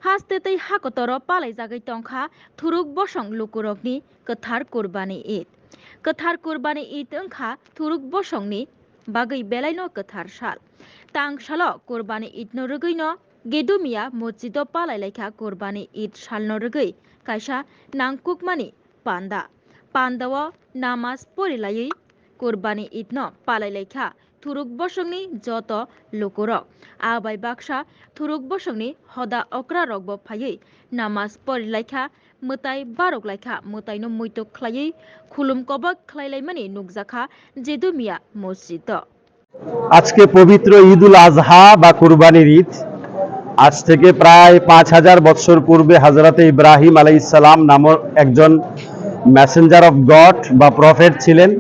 हास्तेतै हाकतरो पालायजागै तंखा थुरुक बसं लुकुरकनि गोथार कुरबानि ईद गोथार कुरबानि ईद ओंखा थुरुक बसंनि बागै बेलायनो गोथार साल तां सालो कुरबानि ईदनो रगैनो गेदुमिया मस्जिदो पालायलायखा कुरबानि ईद सालनो रगै कायसा नांकुकमानि पान्दाव नामाज परिलायै कुरबानि ईदनो पालायलायखा थुरुक बसंनि जत लुकुरक आबाय बाक्सा थुरुक बसंनि हदा अक्रा रगबो फायै नामाज परिलायखा मोताय बारकलायखा मोतायनो मैतो ख्लायै खुलुम कबक ख्लायलायमानि नुकजाखा जेदुमिया मस्जिद আজকে পবিত্র ঈদুল আজহা বা কুরবানির ঈদ। আজ থেকে প্রায় 5000 বছর পূর্বে হযরতে ইব্রাহিম আলাইহিস সালাম নামক একজন মেসেঞ্জার অফ গড বা প্রফেট ছিলেন।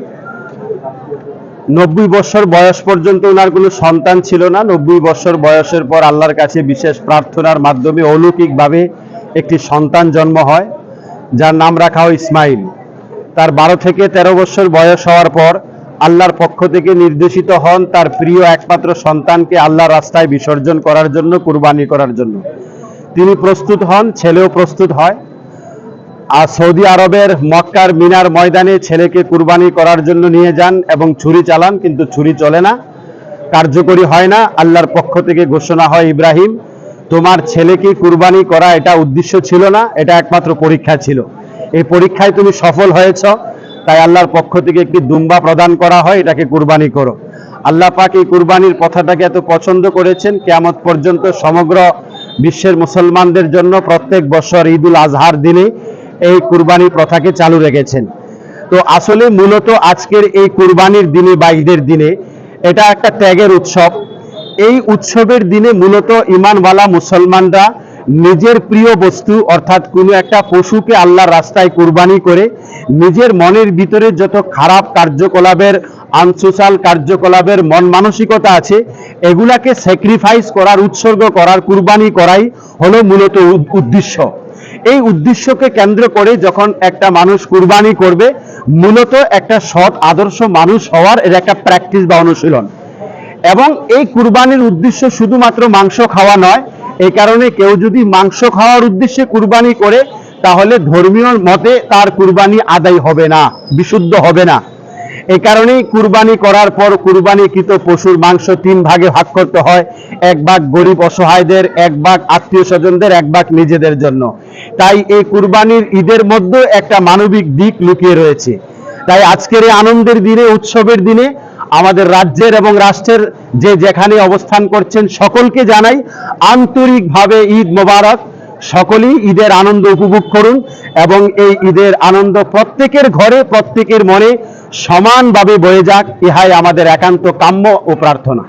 90 বছর বয়স পর্যন্ত ওনার কোনো সন্তান ছিল না। 90 বছর বয়সের পর আল্লাহর কাছে বিশেষ প্রার্থনার মাধ্যমে অলৌকিকভাবে একটি সন্তান জন্ম হয়, যার নাম রাখা হয় ইসমাইল। তার 12 থেকে 13 বছর বয়স হওয়ার পর আল্লাহর পক্ষ থেকে নির্দেশিত হন তার প্রিয় একমাত্র সন্তানকে আল্লাহর রাস্তায় বিসর্জন করার জন্য, কুরবানি করার জন্য। তিনি প্রস্তুত হন, ছেলেও প্রস্তুত হয়। আর সৌদি আরবের মক্কার মিনার ময়দানে ছেলেকে কুরবানি করার জন্য নিয়ে যান এবং ছুরি চালান, কিন্তু ছুরি চলে না, কার্যকরী হয় না। আল্লাহর পক্ষ থেকে ঘোষণা হয়, ইব্রাহিম, তোমার ছেলেকে কুরবানি করা এটা উদ্দেশ্য ছিল না, এটা একমাত্র পরীক্ষা ছিল। এই পরীক্ষায় তুমি সফল হয়েছ, তাই আল্লাহর পক্ষ থেকে একটি দুম্বা প্রদান করা হয়, এটাকে কুরবানি করো। আল্লাহ পাক এই কুরবানির কথাটাকে এত পছন্দ করেছেন, কিয়ামত পর্যন্ত সমগ্র বিশ্বের মুসলমানদের জন্য প্রত্যেক বছর ঈদুল আজহার দিনে এই কুরবানি প্রথাকে চালু রেখেছেন। তো আসলে মূলত আজকের এই কুরবানির দিনে বা ঈদের দিনে এটা একটা ত্যাগের উৎসব। এই উৎসবের দিনে মূলত ঈমানওয়ালা মুসলমানরা নিজের প্রিয় বস্তু অর্থাৎ কোনো একটা পশুকে আল্লাহর রাস্তায় কুরবানি করে নিজের মনের ভিতরে যত খারাপ কার্যকলাপের, আনসোশাল কার্যকলাপের মন মানসিকতা আছে, এগুলাকে স্যাক্রিফাইস করার, উৎসর্গ করার, কুরবানি করাই হলো মূলত উদ্দেশ্য। এই উদ্দেশ্যকে কেন্দ্র করে যখন একটা মানুষ কুরবানি করবে, মূলত একটা সৎ আদর্শ মানুষ হওয়ার এর একটা প্র্যাকটিস বা অনুশীলন। এবং এই কুরবানির উদ্দেশ্য শুধুমাত্র মাংস খাওয়া নয়। এই কারণে কেউ যদি মাংস খাওয়ার উদ্দেশ্যে কুরবানি করে, তাহলে ধর্মীয় মতে তার কুরবানি আদায় হবে না, বিশুদ্ধ হবে না। এই কারণেই কুরবানি করার পর কুরবানিকৃত পশুর মাংস 3 ভাগে ভাগ করতে হয়। 1 ভাগ গরিব অসহায়দের, 1 ভাগ আত্মীয় স্বজনদের, 1 ভাগ নিজেদের জন্য। তাই এই কুরবানির ঈদের মধ্যে একটা মানবিক দিক লুকিয়ে রয়েছে। তাই আজকের এই আনন্দের দিনে, উৎসবের দিনে আমাদের রাজ্যের এবং রাষ্ট্রের যে যেখানে অবস্থান করছেন সকলকে জানাই আন্তরিকভাবে ঈদ মোবারক। সকলেই ঈদের আনন্দ উপভোগ করুন এবং এই ঈদের আনন্দ প্রত্যেকের ঘরে, প্রত্যেকের মনে সমানভাবে বয়ে যাক, ইহাই আমাদের একান্ত কাম্য ও প্রার্থনা।